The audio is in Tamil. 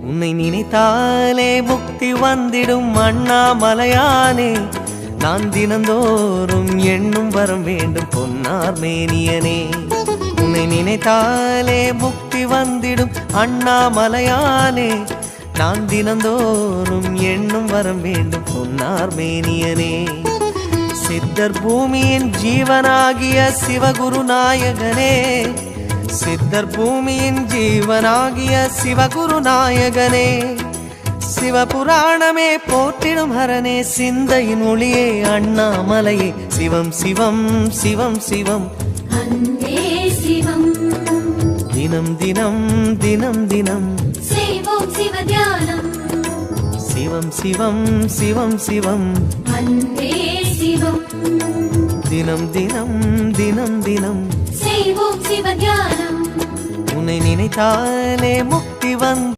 உன்னை நினைத்தாலே முக்தி வந்திடும் அண்ணாமலையானே. நான் தினந்தோறும் எண்ணும் வரம் வேண்டும் பொன்னார் மேனியனே. உன்னை நினைத்தாலே முக்தி வந்திடும் அண்ணாமலையானே. நான் தினந்தோறும் எண்ணும் வரம் வேண்டும் பொன்னார் மேனியனே. சித்தர் பூமியின் ஜீவனாகிய சிவகுரு நாயகனே. சித்தர் பூமியின் ஜீவனாகிய சிவகுரு நாயகனே. சிவபுராணமே போற்றிடும் ஹரனே. சிந்தையின் ஒளியே அண்ணாமலையே. சிவம் சிவம் சிவம் சிவம் அன்பே சிவம். தினம் தினம் தினம் தினம் செய்வோம் சிவ தியானம். சிவம் சிவம் சிவம் சிவம் அன்பே சிவம். தினம் தினம் தினம் தினம் செய்வோம் சிவ தியானம். உன்னை நினைத்தாலே முக்தி வந்து